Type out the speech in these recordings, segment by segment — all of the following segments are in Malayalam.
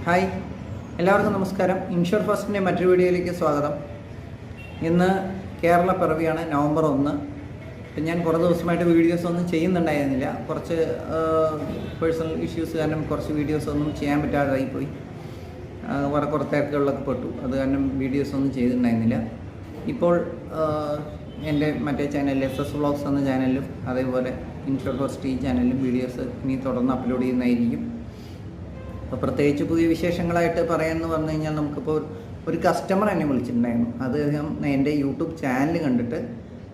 ഹായ്, എല്ലാവർക്കും നമസ്കാരം. ഇൻഷുർ ഫസ്റ്റിൻ്റെ മറ്റൊരു വീഡിയോയിലേക്ക് സ്വാഗതം. ഇന്ന് കേരള പിറവിയാണ്, നവംബർ 1. ഇപ്പം ഞാൻ കുറേ ദിവസമായിട്ട് വീഡിയോസ് ഒന്നും ചെയ്യുന്നുണ്ടായിരുന്നില്ല. കുറച്ച് പേഴ്സണൽ ഇഷ്യൂസ് കാരണം കുറച്ച് വീഡിയോസ് ഒന്നും ചെയ്യാൻ പറ്റാതായിപ്പോയി. കുറേ തിരക്കുകളിലൊക്കെ പെട്ടു. അത് കാരണം വീഡിയോസ് ഒന്നും ചെയ്തിട്ടുണ്ടായിരുന്നില്ല. ഇപ്പോൾ എൻ്റെ മറ്റേ ചാനൽ SS വ്ളോഗ്സ് എന്ന ചാനലിലും അതേപോലെ ഇൻഷുർ ഫസ്റ്റ് ഈ ചാനലിലും വീഡിയോസ് ഇനി തുടർന്ന് അപ്ലോഡ് ചെയ്യുന്നതായിരിക്കും. അപ്പോൾ പ്രത്യേകിച്ച് പുതിയ വിശേഷങ്ങളായിട്ട് പറയാമെന്ന് പറഞ്ഞു കഴിഞ്ഞാൽ, നമുക്കിപ്പോൾ ഒരു കസ്റ്റമർ എന്നെ വിളിച്ചിട്ടുണ്ടായിരുന്നു. അദ്ദേഹം എൻ്റെ യൂട്യൂബ് ചാനൽ കണ്ടിട്ട്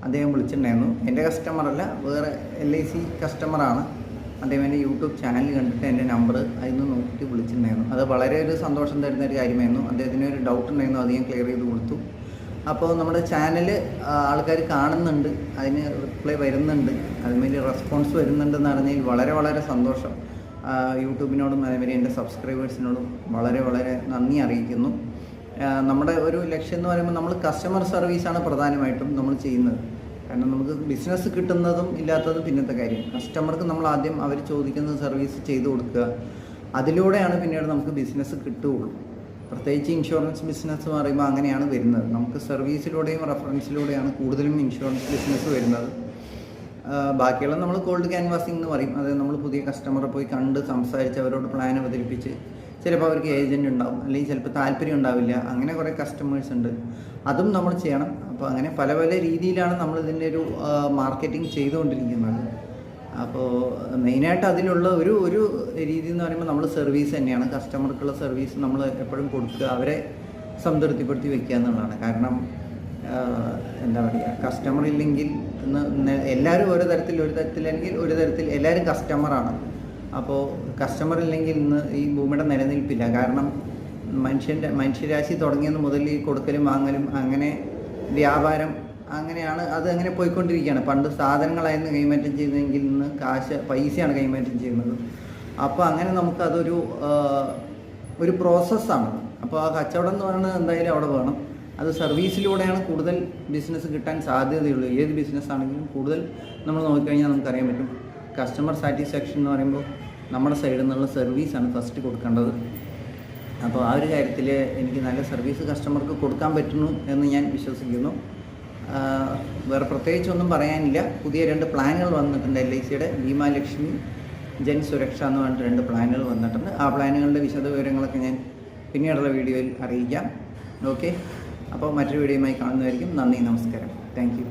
അദ്ദേഹം വിളിച്ചിട്ടുണ്ടായിരുന്നു. എൻ്റെ കസ്റ്റമറല്ല, വേറെ LIC കസ്റ്റമറാണ്. അദ്ദേഹം എൻ്റെ യൂട്യൂബ് ചാനൽ കണ്ടിട്ട് എൻ്റെ നമ്പർ അതിൽ നിന്ന് നോക്കിയിട്ട് വിളിച്ചിട്ടുണ്ടായിരുന്നു. അത് വളരെ ഒരു സന്തോഷം തരുന്ന ഒരു കാര്യമായിരുന്നു. അദ്ദേഹത്തിന് ഒരു ഡൗട്ട് ഉണ്ടായിരുന്നു, അത് ഞാൻ ക്ലിയർ ചെയ്ത് കൊടുത്തു. അപ്പോൾ നമ്മുടെ ചാനൽ ആൾക്കാർ കാണുന്നുണ്ട്, അതിന് റിപ്ലൈ വരുന്നുണ്ട്, അതിനുവേണ്ടി റെസ്പോൺസ് വരുന്നുണ്ടെന്ന് അറിഞ്ഞതിൽ വളരെ വളരെ സന്തോഷം. യൂട്യൂബിനോടും അതേമാതിരി എൻ്റെ സബ്സ്ക്രൈബേഴ്സിനോടും വളരെ വളരെ നന്ദി അറിയിക്കുന്നു. നമ്മുടെ ഒരു ലക്ഷ്യം എന്ന് പറയുമ്പോൾ നമ്മൾ കസ്റ്റമർ സർവീസാണ് പ്രധാനമായിട്ടും നമ്മൾ ചെയ്യുന്നത്. കാരണം നമുക്ക് ബിസിനസ് കിട്ടുന്നതും ഇല്ലാത്തതും പിന്നത്തെ കാര്യം. കസ്റ്റമർക്ക് നമ്മൾ ആദ്യം അവർ ചോദിക്കുന്ന സർവീസ് ചെയ്തു കൊടുക്കുക, അതിലൂടെയാണ് പിന്നീട് നമുക്ക് ബിസിനസ് കിട്ടുകയുള്ളൂ. പ്രത്യേകിച്ച് ഇൻഷുറൻസ് ബിസിനസ് എന്ന് പറയുമ്പോൾ അങ്ങനെയാണ് വരുന്നത്. നമുക്ക് സർവീസിലൂടെയും റെഫറൻസിലൂടെയാണ് കൂടുതലും ഇൻഷുറൻസ് ബിസിനസ് വരുന്നത്. ബാക്കിയുള്ള നമ്മൾ കോൾഡ് ക്യാൻവാസിംഗ് എന്ന് പറയും. അതായത് നമ്മൾ പുതിയ കസ്റ്റമറെ പോയി കണ്ട് സംസാരിച്ച് അവരോട് പ്ലാൻ അവതരിപ്പിച്ച്, ചിലപ്പോൾ അവർക്ക് ഏജൻറ്റ് ഉണ്ടാവും, അല്ലെങ്കിൽ ചിലപ്പോൾ താല്പര്യം ഉണ്ടാവില്ല, അങ്ങനെ കുറേ കസ്റ്റമേഴ്സ് ഉണ്ട്. അതും നമ്മൾ ചെയ്യണം. അപ്പോൾ അങ്ങനെ പല പല രീതിയിലാണ് നമ്മൾ ഇതിൻ്റെ ഒരു മാർക്കറ്റിംഗ് ചെയ്തുകൊണ്ടിരിക്കുന്നത്. അപ്പോൾ മെയിനായിട്ട് അതിലുള്ള ഒരു രീതി എന്ന് പറയുമ്പോൾ നമ്മൾ സർവീസ് തന്നെയാണ്. കസ്റ്റമർക്കുള്ള സർവീസ് നമ്മൾ എപ്പോഴും കൊടുക്കുക, അവരെ സംതൃപ്തിപ്പെടുത്തി വയ്ക്കുക എന്നുള്ളതാണ്. കാരണം എന്താ പറയുക, കസ്റ്റമർ ഇല്ലെങ്കിൽ എല്ലാവരും ഒരു തരത്തിലെങ്കിൽ ഒരു തരത്തിൽ എല്ലാവരും കസ്റ്റമറാണ്. അപ്പോൾ കസ്റ്റമർ ഇല്ലെങ്കിൽ ഇന്ന് ഈ ഭൂമിയുടെ നിലനിൽപ്പില്ല. കാരണം മനുഷ്യരാശി തുടങ്ങിയത് മുതൽ ഈ കൊടുക്കലും വാങ്ങലും അങ്ങനെ വ്യാപാരം അങ്ങനെയാണ്, അത് അങ്ങനെ പോയിക്കൊണ്ടിരിക്കുകയാണ്. പണ്ട് സാധനങ്ങളായിരുന്നു കൈമാറ്റം ചെയ്യുന്നതെങ്കിൽ ഇന്ന് പൈസയാണ് കൈമാറ്റം ചെയ്യുന്നത്. അപ്പോൾ അങ്ങനെ നമുക്കതൊരു പ്രോസസ്സാണ്. അപ്പോൾ ആ കച്ചവടം എന്ന് പറയുന്നത് എന്തായാലും അവിടെ വേണം. അത് സർവീസിലൂടെയാണ് കൂടുതൽ ബിസിനസ് കിട്ടാൻ സാധ്യതയുള്ളൂ. ഏത് ബിസിനസ് ആണെങ്കിലും കൂടുതൽ നമ്മൾ നോക്കിക്കഴിഞ്ഞാൽ നമുക്കറിയാൻ പറ്റും. കസ്റ്റമർ സാറ്റിസ്ഫാക്ഷൻ എന്ന് പറയുമ്പോൾ നമ്മുടെ സൈഡിൽ നിന്നുള്ള സർവീസാണ് ഫസ്റ്റ് കൊടുക്കേണ്ടത്. അപ്പോൾ ആ ഒരു കാര്യത്തിൽ എനിക്ക് നല്ല സർവീസ് കസ്റ്റമർക്ക് കൊടുക്കാൻ പറ്റുന്നു എന്ന് ഞാൻ വിശ്വസിക്കുന്നു. വേറെ പ്രത്യേകിച്ചൊന്നും പറയാനില്ല. പുതിയ 2 പ്ലാനുകൾ വന്നിട്ടുണ്ട്. LICയുടെ ഭീമാലക്ഷ്മി ജൻ സുരക്ഷ എന്ന് പറഞ്ഞിട്ട് 2 പ്ലാനുകൾ വന്നിട്ടുണ്ട്. ആ പ്ലാനുകളുടെ വിശദവിവരങ്ങളൊക്കെ ഞാൻ പിന്നീടുള്ള വീഡിയോയിൽ അറിയിക്കാം. ഓക്കെ, അപ്പോൾ മറ്റൊരു വീഡിയോയുമായി കാണുന്നതായിരിക്കും. നന്ദി, നമസ്കാരം, താങ്ക് യു.